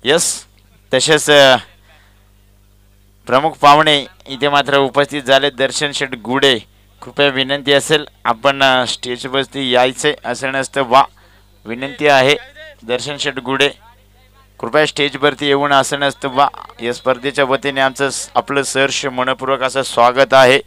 Yes. तसेच प्रमुख पाहुणे इथे मात्र उपस्थित झाले. दर्शन शेठ गुडे, कृपया विनंती असेल आपण स्टेजवरती यायचे असं नसतं वा. विनंती आहे दर्शन शेठ गुडे, कृपया स्टेजवरती येऊन असं नसतं वा. या स्पर्धेच्या वतीने आमचं आपलं सहर्ष मनपूर्वक असं स्वागत आहे.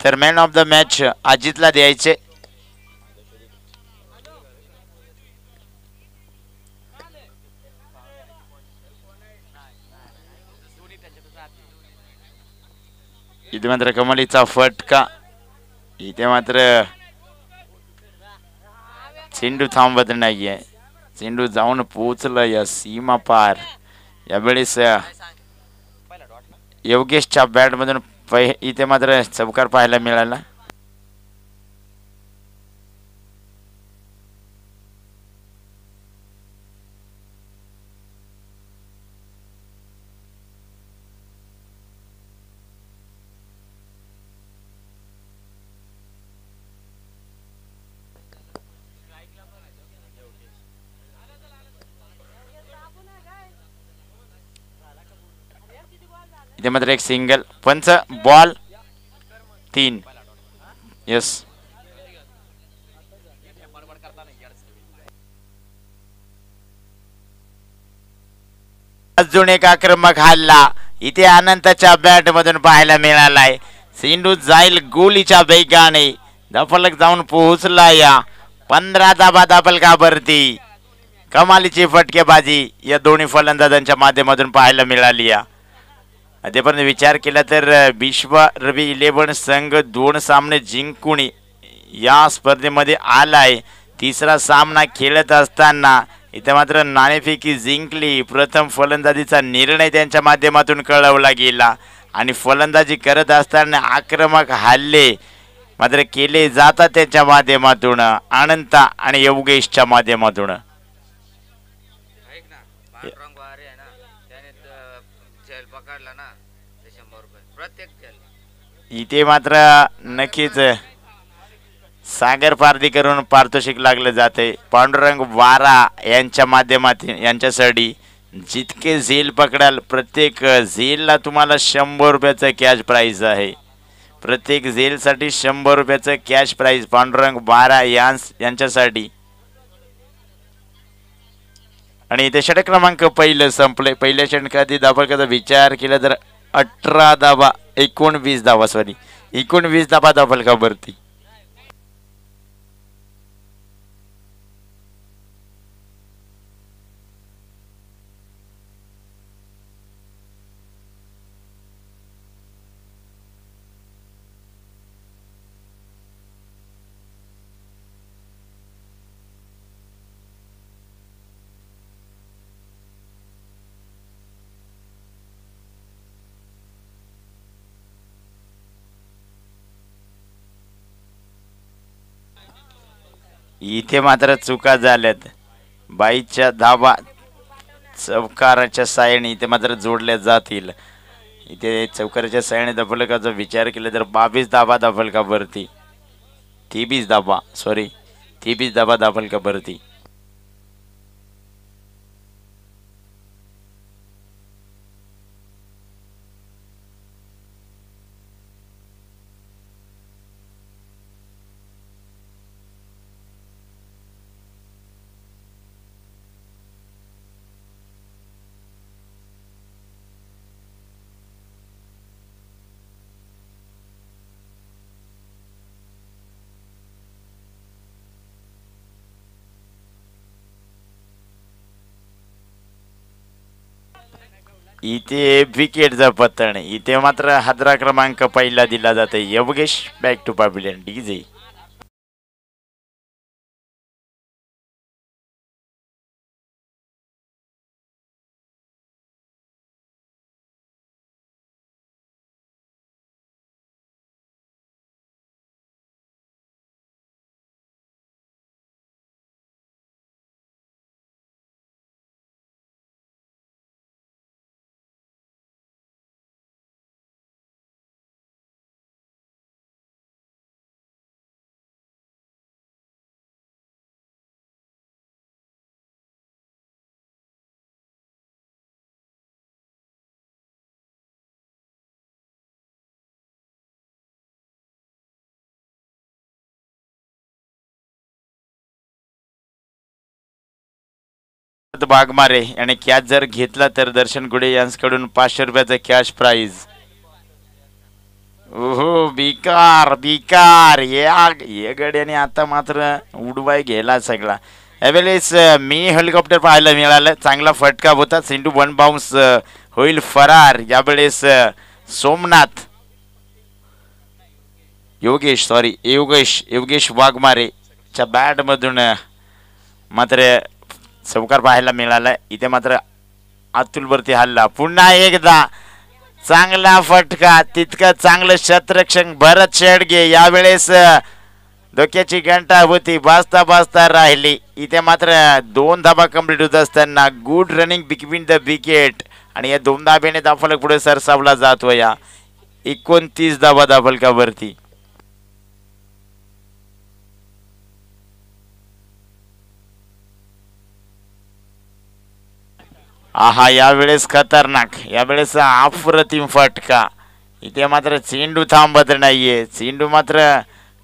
तर मॅन ऑफ द मॅच अजितला द्यायचे. इथे मात्र कमालीचा फटका. इथे मात्र चेंडू थांबत नाहीये. चेंडू जाऊन पोहोचला या सीमा पार. यावेळेस योगेशच्या बॅटमधून इथे मात्र चौकार पाहायला मिळाला. इथे मात्र एक सिंगल. पंच बॉल 3. यस. अजून एक आक्रमक हल्ला इथे अनंतच्या बॅट मधून पाहायला मिळालाय. सिंधू जाईल गोलीच्या वेगाने. दफलक जाऊन पोहोचला या 15 धाबा दफलकावरती. कमालीची फटकेबाजी या दोन्ही फलंदाजांच्या माध्यमातून पाहायला मिळाली. या आतापर्यंत विचार केला तर विश्व रवी 11 संघ 2 सामने जिंकून या स्पर्धेमध्ये आलाय. तिसरा सामना खेळत असताना इथे मात्र नाणेफेकी जिंकली. प्रथम फलंदाजीचा निर्णय त्यांच्या माध्यमातून कळवला गेला आणि फलंदाजी करत असताना आक्रमक हल्ले मात्र केले जातात त्यांच्या माध्यमातून, अनंत आणि योगेशच्या माध्यमातून. इथे मात्र नक्कीच सागर पारधी करून पारितोषिक लागलं जाते. पांडुरंग वारा यांच्या माध्यमातून यांच्यासाठी जितके झेल पकडाल प्रत्येक झेलला तुम्हाला 100 रुपयाचं कॅश प्राइज आहे. प्रत्येक झेलसाठी 100 रुपयाचं कॅश प्राइज पांडुरंग वारा यांच्यासाठी. आणि इथे षटक क्रमांक पहिलं संपले. पहिल्या षटकातील धावफलकाचा विचार केला तर 18 धावा 19 धावा 19 धावा धावफलकावरती. इथे मात्र चुका झाल्यात. बाईच्या धावा चौकाराच्या साहाय्याने इथे मात्र जोडल्या जातील. इथे चौकाराच्या साहाय्याने धावफलकाचा विचार केला तर 22 धावा धावफलकावरती. 23 धावा 23 धावा धावफलकावरती. इथे विकेटचा पतन. इथे मात्र हादरा क्रमांक पहिला दिला जाते. Yogesh back to pavilion D J. Bagmare आणि कॅच जर घेतला तर दर्शन गुडे यांच्याकडून 500 रुपयाचं कॅश प्राइज. ओहो बिकार बिकार या गड्याने आता मात्र उडवाय गेला सगळा. यावेळेस मी हेलिकॉप्टर पाहायला मिळालं. चांगला फटका होता. सिंधू वन बाउन्स होईल फरार. यावेळेस सोमनाथ योगेश वाघमारेच्या बॅटमधून मात्र चौकार पाहायला मिळाला. इथे मात्र अतुलवरती हल्ला. पुन्हा एकदा चांगला फटका. तितकं चांगलं क्षेत्ररक्षण भरत शेडगे. यावेळेस डोक्याची घंटा होती. बाजता राहिली. इथे मात्र 2 धाबा कंप्लीट होत असताना good running between the wicket आणि या 2 धाब्याने धाफलक पुढे सरसावला जातो. या 29 धाबा धाफलकावरती. आहा यावेळेस खतरनाक. यावेळेस अप्रतिम फटका. इथे मात्र चेंडू थांबत नाहीये. चेंडू मात्र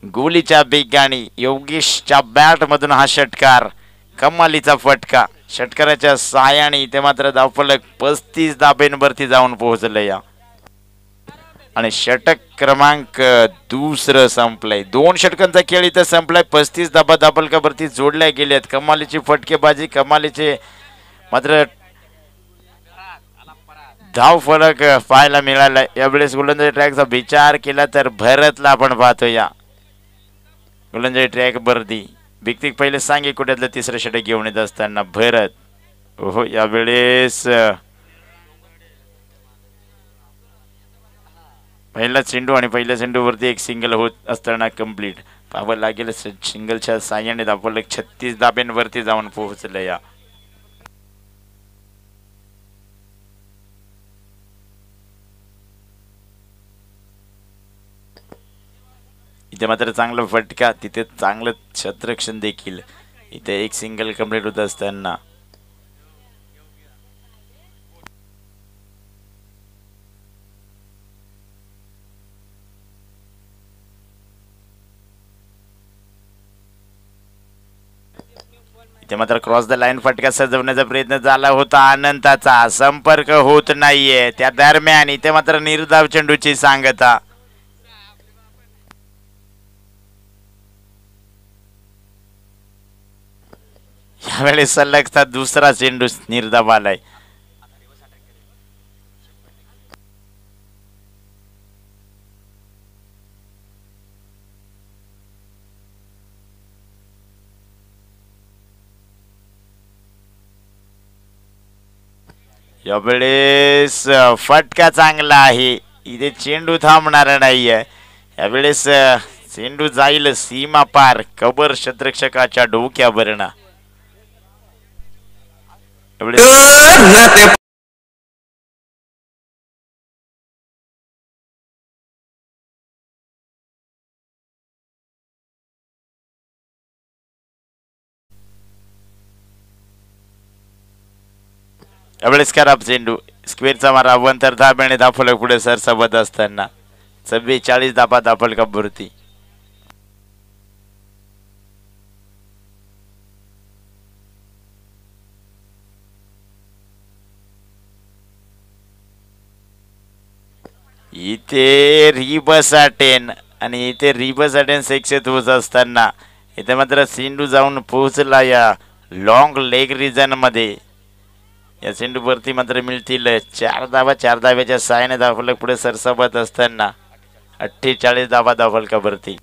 गोलीच्या बेगाने योगेशच्या बॅट मधून हा षटकार. कमालीचा फटका. षटकाराच्या साहाय्याने इथे मात्र धावफलक 35 धाब्यांवरती जाऊन पोहोचले. या आणि षटक क्रमांक 2 संपलंय. 2 षटकांचा खेळ इथं संपलाय. 35 धाबा धाफलकावरती जोडल्या गेल्यात. कमालीची फटकेबाजी. कमालीचे मात्र धाव फलक पाहायला मिळाला. यावेळेस गोलंदाजी ट्रॅकचा विचार केला तर भरतला आपण पाहतो. या गोलंदाजी ट्रॅक वरती बिकतिक पहिले सांगे कुठ्यातलं 3रं षटक घेऊन येत असताना भरत. ओहो यावेळेस पहिला चेंडू आणि पहिल्या चेंडूवरती एक सिंगल होत असताना कंप्लीट पाहावं लागेल. सिंगलच्या साह्याने धावफलक 36 धाब्यांवरती जाऊन पोहोचलं. या इथे मात्र चांगला फटका. तिथे चांगलं क्षेत्ररक्षण देखील. इथे एक सिंगल कंप्लीट होत असताना इथे मात्र क्रॉस द लाईन फटका सजवण्याचा प्रयत्न झाला होता. अनंताचा संपर्क होत नाहीये. त्या दरम्यान इथे मात्र निर्धाव चेंडूची सांगता. यावेळेस सलगचा 2रा चेंडू निर्धाव आलाय. यावेळेस फटका चांगला आहे. इथे चेंडू थांबणार नाहीये. यावेळेस चेंडू जाईल सीमा पार. कबर क्षेत्ररक्षकाच्या डोक्यावरना. यावेळेस खराब चेंडू. स्क्वेअरचा मारा. तर धाब्याने धाफलक पुढे सरसावत असताना 44 धाबा धाफलकावरती. इथे रिबसाटेन आणि इथे रिबसाटेन सेक्सेत होत असताना इथे मात्र चेंडू जाऊन पोहोचला या लॉंग लेग रिजन मध्ये. या चेंडूवरती मात्र मिळतील 4 धावा. 4 धाव्याच्या साहाय्याने धावफलक पुढे सरसावत असताना 48 धावा धावफलकावरती.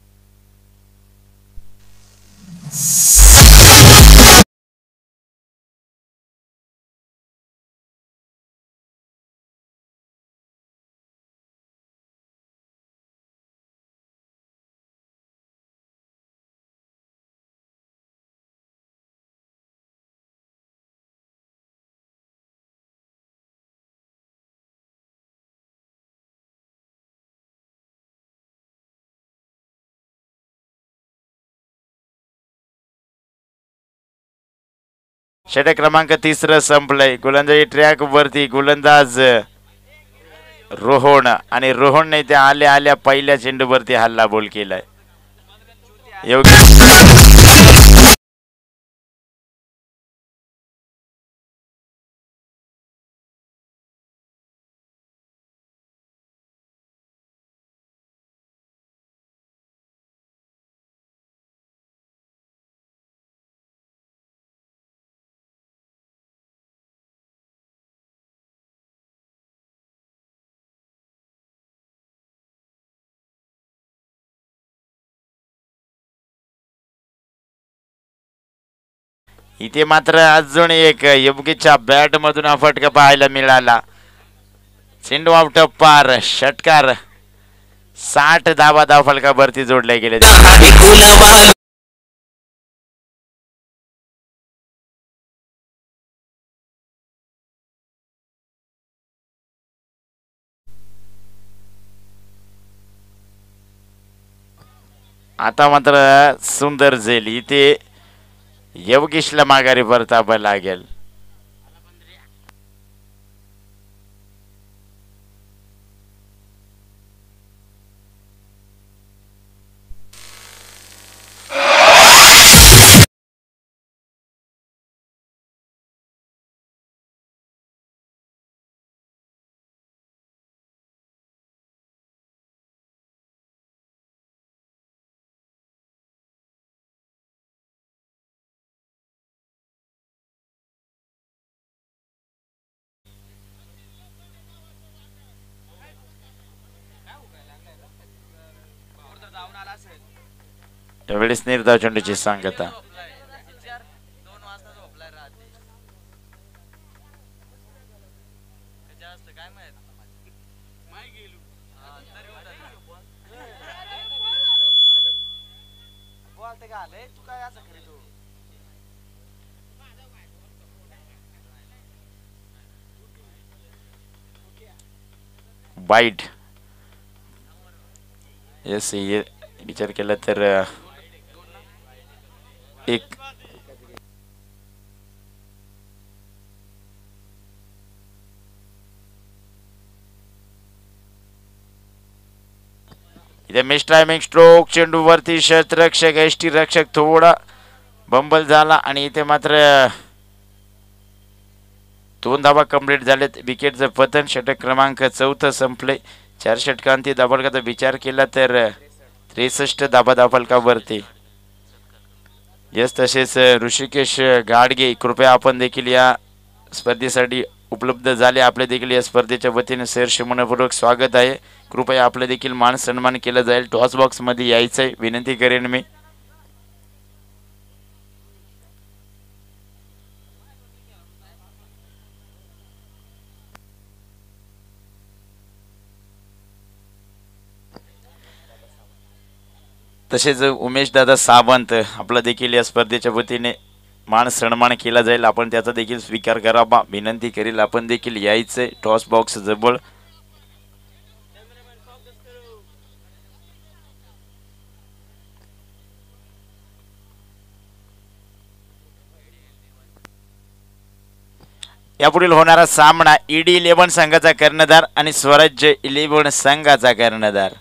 षटक क्रमांक 3 संपलंय. गोलंदाजी ट्रॅक वरती गोलंदाज रोहन आणि रोहनने त्या आल्या पहिल्या चेंडूवरती हल्ला बोल केलाय. योग्य इथे मात्र अजून एक योगेशच्या बॅट मधून हा फटका पाहायला मिळाला. चेंडू आउट पार षटकार 60 धावा धावफलकावरती जोडले गेले. आता मात्र सुंदर झेल इथे योगेशला माघारी परतावं लागेल. त्यावेळेस निर्धाव चेंडूची सांगता. वाईट येस विचार केला तर एक इथे मिस टायमिंग स्ट्रोक चेंडूवरती षटरक्षक एसटी रक्षक थोडा बंबल झाला आणि इथे मात्र 2 धावा कंप्लीट झालेत. विकेटचं पतन षटक क्रमांक 4 संपले. 4 षटकांती धावफलकाचा विचार केला तर 63 धावा धावफलकावरती. यस तसेच ऋषिकेश गाडगे कृपया आपण देखील या स्पर्धेसाठी उपलब्ध झाले. आपले देखील या स्पर्धेच्या वतीने सहर्ष मनपूर्वक स्वागत आहे. कृपया आपले देखील मान सन्मान केला जाईल. टॉस बॉक्स मध्ये यायचंय विनंती करेन मी. तसेच उमेश दादा सावंत आपला देखील या स्पर्धेच्या वतीने मान सन्मान केला जाईल. आपण त्याचा देखील स्वीकार करावा विनंती करील. आपण देखील यायचंय टॉस बॉक्स जवळ. यापुढील होणारा सामना ईडी 11 संघाचा कर्णधार आणि स्वराज्य 11 संघाचा कर्णधार.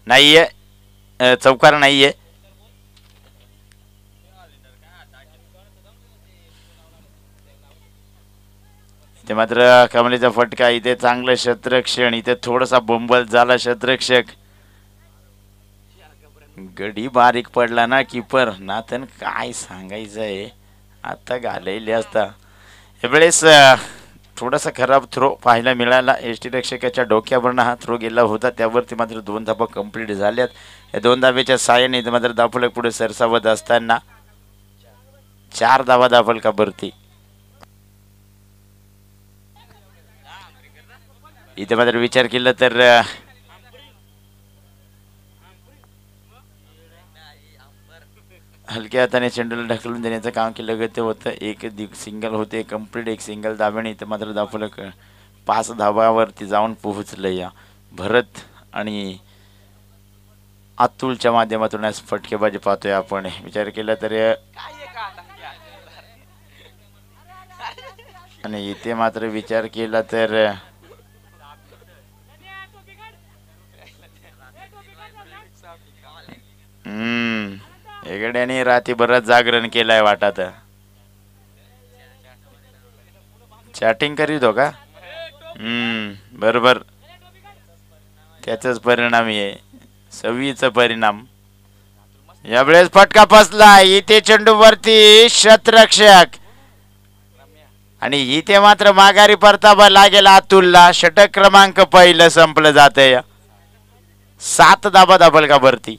नाहीये. चौकार नाहीये. इथे मात्र कमलेचा फटका. इथे चांगलं क्षेत्ररक्षण. इथे थोडासा बोंबल झाला क्षेत्ररक्षक. गडी बारीक पडला ना किपर. नाथन काय सांगायचं आहे. आता घालवले असता यावेळेस. थोडासा खराब थ्रो पाहायला मिळाला. यष्टीरक्षकाच्या डोक्यावरनं हा थ्रो गेला होता. त्यावरती मात्र 2 धाबा कंप्लीट झाल्यात. या 2 धाब्याच्या साहाय्याने इथे मात्र धावफलक पुढे सरसावत असताना 4 धावा धावफलकावरती. इथे मात्र विचार केला तर हलक्या हाताने चेंडूला ढकलून देण्याचं काम केलं गते होतं. एक सिंगल होते कंप्लीट. एक सिंगल धाब्याने इथं मात्र धावफलक 5 धावावरती जाऊन पोहोचलं. या भरत आणि अतुलच्या माध्यमातून आज फटकेबाजी पाहतोय आपण. विचार केला तर आणि इथे मात्र विचार केला तर एगड्याने रात्री बरंच जागरण केलंय वाटात. चॅटिंग करीत हो का? बरोबर. त्याचाच परिणाम आहे. सवयीचा परिणाम. यावेळेस फटका फसला. इथे चेंडूवरती शतरक्षक आणि इथे मात्र माघारी परतावा लागेल अतुलला. षटक क्रमांक पहिलं संपलं जातंय. 7 धाबा धावफलकावरती.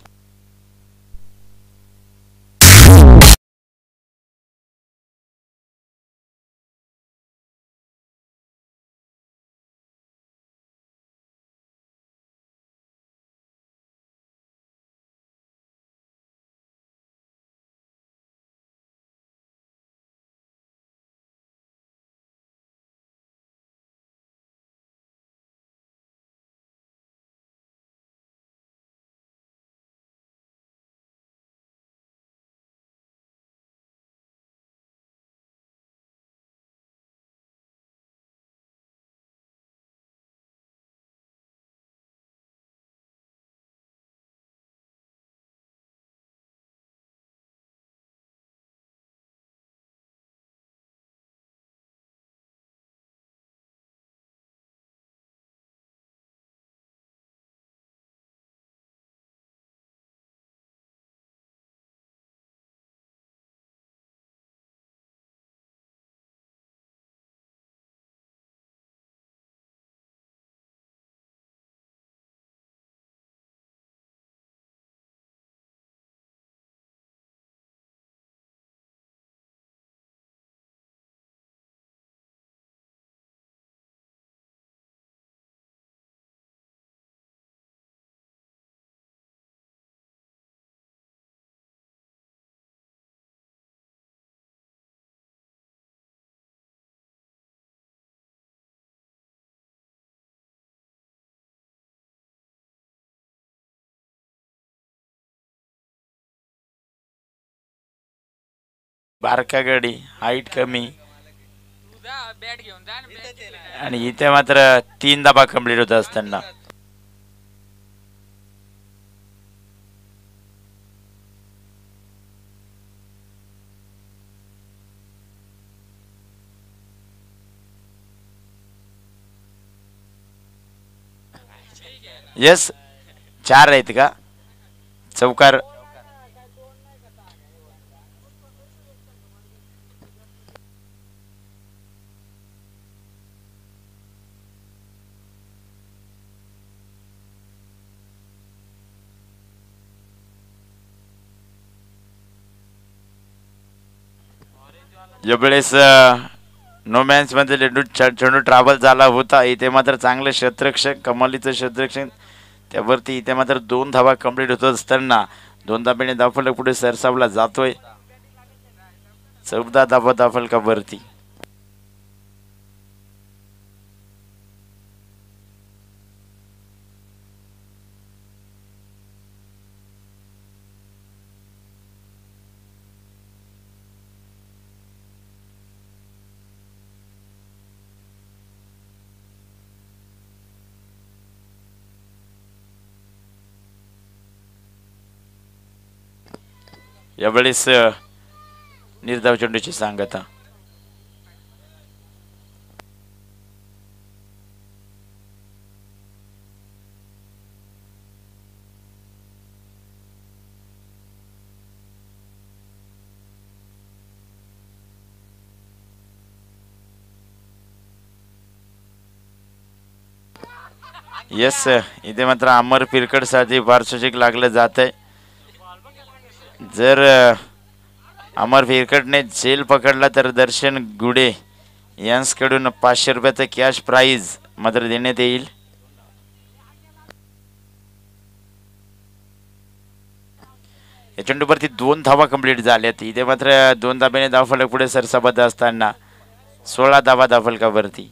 बारका गडी. हाईट कमी. आणि इथे मात्र 3 धाबा कंप्लीट होत असताना यस 4 आहेत का? चौकार. यावेळेस नो मॅन्स मध्ये चेंडू ट्रॅव्हल झाला होता. इथे मात्र चांगलं क्षेत्ररक्षक. कमालीचं क्षेत्ररक्षण. त्यावरती इथे मात्र 2 धावा कंप्लीट होत असताना 2 धाब्याने धावफलक पुढे सरसावला जातोय. 14 धावा धावफलकावरती. यावेळेस निर्धाव चेंडूची सांगता. येस, इथे मात्र अमर पिरकड साठी पार्श्वचिक लागलं जात आहे. जर अमर पिरकडने झेल पकडला तर दर्शन गुडे यांसकडून 500 रुपयाचं कॅश प्राइज मात्र देण्यात येईल. या चेंडूवरती 2 धावा कंप्लीट झाल्यात. इथे मात्र 2 धाब्याने धावफलक पुढे सरसाबत असताना 16 धावा धावफलकावरती.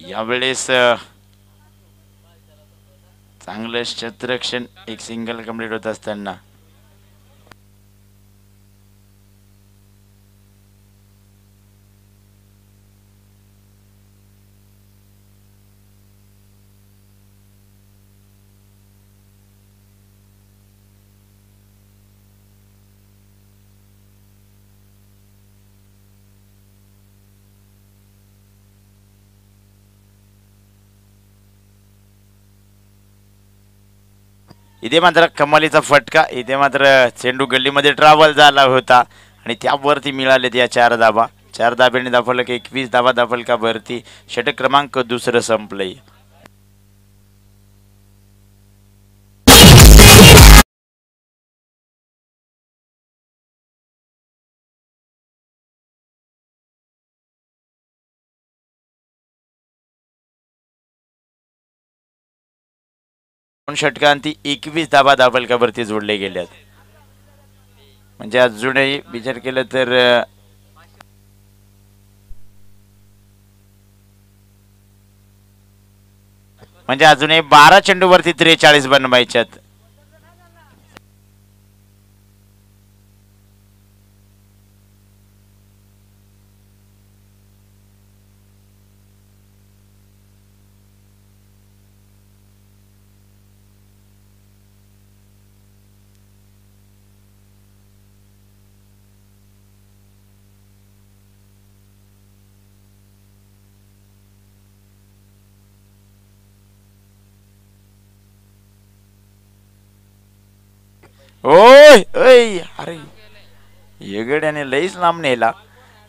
यावेळेस चांगलं क्षेत्ररक्षण, एक सिंगल कंप्लीट होत असताना इथे मात्र कमालीचा फटका. इथे मात्र चेंडू गल्लीमध्ये ट्रॅव्हल झाला होता आणि त्यावरती मिळाले या 4 धाबा. 4 धाब्याने धावफलक 21 धाबा धावफलकावरती. षटक क्रमांक 2 संपलंय. षटकांती 21 धाबा धावफलकावरती जोडले गेल्यात. म्हणजे अजूनही विचार केला तर म्हणजे अजूनही 12 चेंडूवरती 43 बनवायच्यात. ओय ओय, अरे येगड्याने लईच लांब नेला.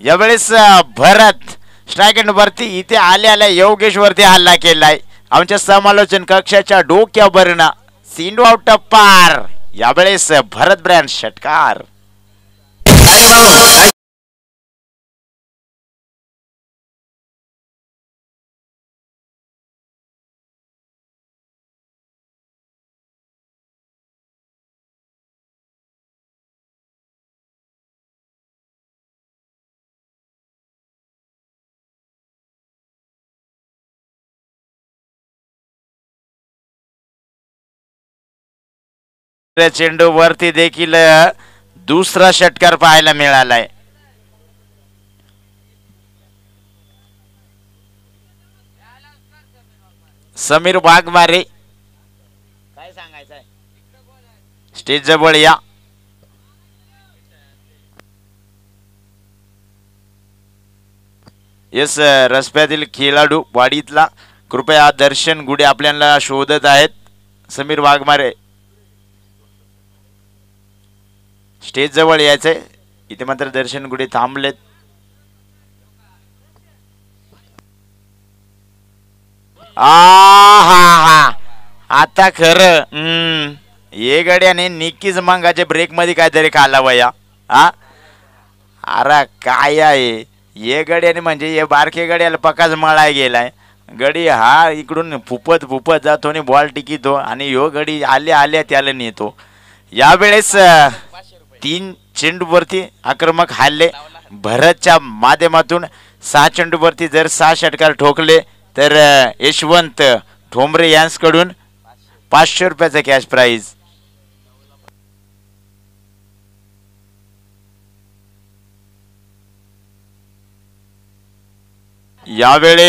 यावेळेस भरत स्ट्राईक एंड वरती. इथे आल्या योगेश वरती हल्ला केलाय. आमच्या समालोचन कक्षाच्या डोक्यावरनं सिंडू आउट पार. यावेळेस भरत ब्रँड षटकार. चेंडू वरती देखील दुसरा षटकार पाहायला मिळालाय. समीर वाघमारे, काय सांगायचंय? स्टेज जवळ या. येस, रस्त्यातील खेळाडू वाडीतला कृपया दर्शन गुडे आपल्याला शोधत आहेत. समीर वाघमारे स्टेज जवळ यायचंय. इथे मात्र दर्शन गुडे थांबलेत. हा आता खरं ये गड्याने निक्कीच मंगाच्या ब्रेक मध्ये काहीतरी खालावया. हा अरे काय आहे ये गड्याने, म्हणजे ये बारके गड्याला पकाच मळाय गेलाय. गडी हा इकडून फुपत फुपत जातो आणि बॉल टिकितो आणि यो गडी आल्या आल्या त्याला नेतो. यावेळेस 3 चेंडूवरती आक्रमक हल्ले भरतच्या माध्यमातून. 6 चेंडूवरती जर 6 षटकार ठोकले तर यशवंत ठोंबरे यांकडून 500 रुपयाचा कॅश प्राइज. यावेळेस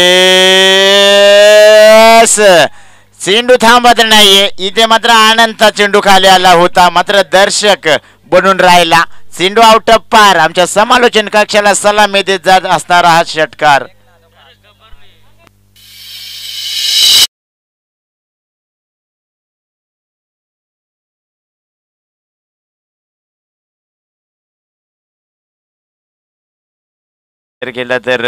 चेंडू थांबत नाहीये. इथे मात्र आनंदचा चेंडू खाली आला होता, मात्र दर्शक बनून राहिला. चेंडू आउट ऑफ पार. आमच्या समालोचन कक्षाला सलामी देत जात असणारा हा षटकार. केला तर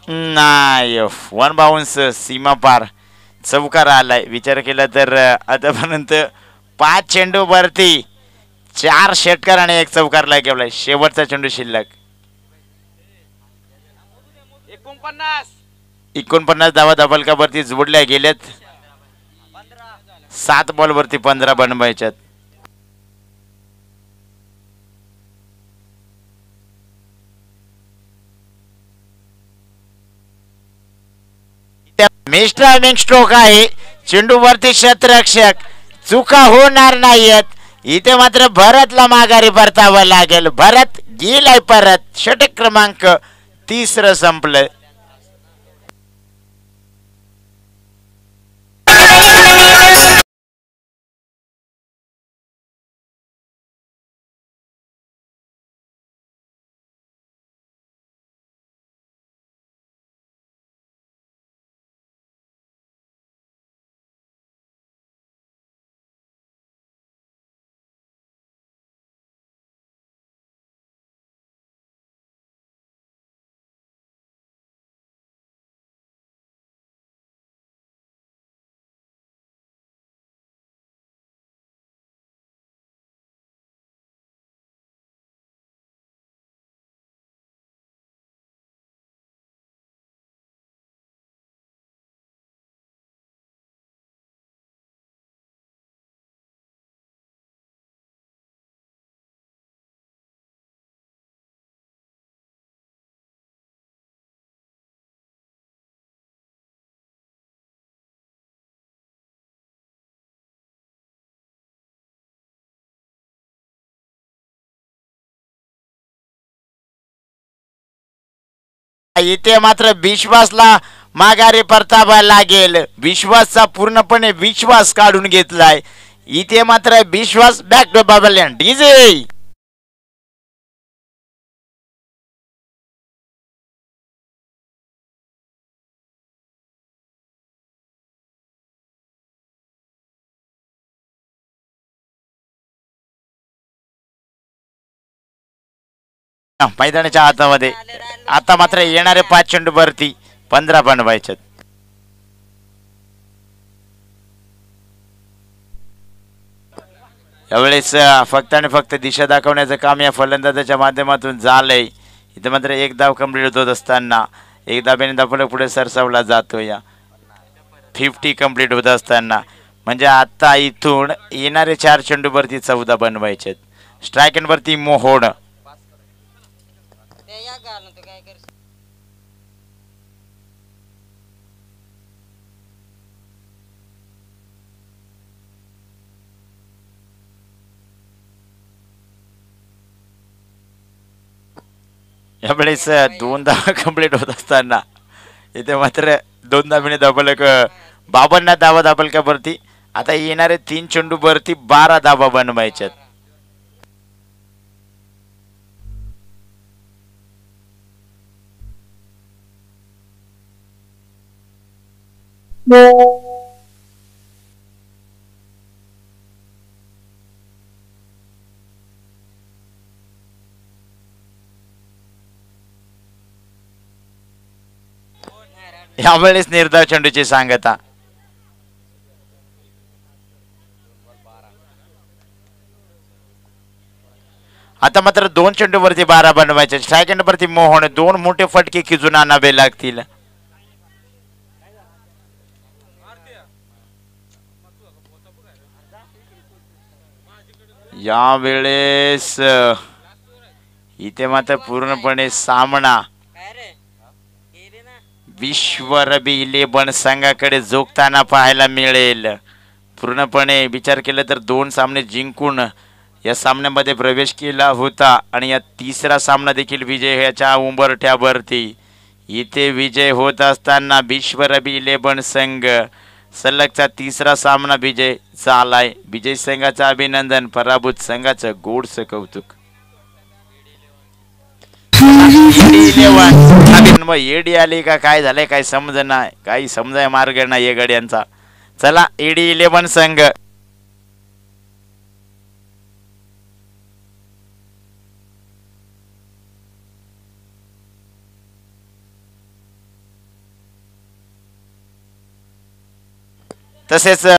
नाही, वन बाउन्स सीमा पार चौकार आलाय. विचार केला तर आतापर्यंत 5 चेंडू वरती 4 षटकार आणि 1 चौकार केलाय. शेवटचा चेंडू शिल्लक. 49 धावा धबलकावरती जोडल्या गेल्यात. 7 बॉल वरती 15 बनवायच्यात. मिस्ट्रायमिंग स्ट्रोक आहे. चेंडू वरती क्षेत्ररक्षक. चुका होणार नाहीयेत. इथे मात्र भरतला माघारी परतावं लागेल. भरत गेलाय परत. षटक क्रमांक 30 संपलं. इथे मात्र विश्वासला माघारी परतावा लागेल. विश्वासचा पूर्णपणे विश्वास काढून घेतलाय. इथे मात्र विश्वास बॅक टू बबल डीजे. मैदानाच्या आतामध्ये आता मात्र येणारे 5 चेंडू वरती 15 बनवायचे. यावेळेस फक्त आणि फक्त दिशा दाखवण्याचं काम या फलंदाजाच्या माध्यमातून झालंय. इथे मात्र 1 धाव कंप्लीट होत असताना 1 धाब्याने धावफलक पुढे सरसावला जातो. या 50 कंप्लीट होत असताना म्हणजे आता इथून येणारे 4 चेंडू वरती 14 बनवायचे. स्ट्राइक एंड वरती मोहोड. यावेळेस 2 धावा कंप्लीट होत असताना इथे मात्र 2 धाब्याने धावफलक 52 धावा धावफलकावरती. आता येणारे 3 चेंडू वरती 12 धावा बनवायच्यात. यावेळेस निर्धाव चेंडूची सांगता. आता मात्र 2 चेंडू वरती 12 बनवायचे. स्ट्राइक एंड वरती मोहन. 2 मोठे फटके खिचून आणावे लागतील. यावेळेस इथे मात्र पूर्णपणे सामना विश्व रबी 11 संघाकडे झोकताना पाहायला मिळेल. पूर्णपणे विचार केला तर 2 सामने जिंकून या सामन्यामध्ये प्रवेश केला होता आणि या तिसरा सामना देखील विजय ह्याच्या उंबरठ्यावरती इथे विजय होत असताना विश्व रबी 11 संघ सलगचा तिसरा सामना विजय झालाय. विजय संघाचं अभिनंदन, पराभूत संघाचं गोडसं कौतुक. एडी आली का काय झालंय काय समजना, काही समजाय मार्ग नाही या गड्यांचा. चला एडी 11 संघ तसेच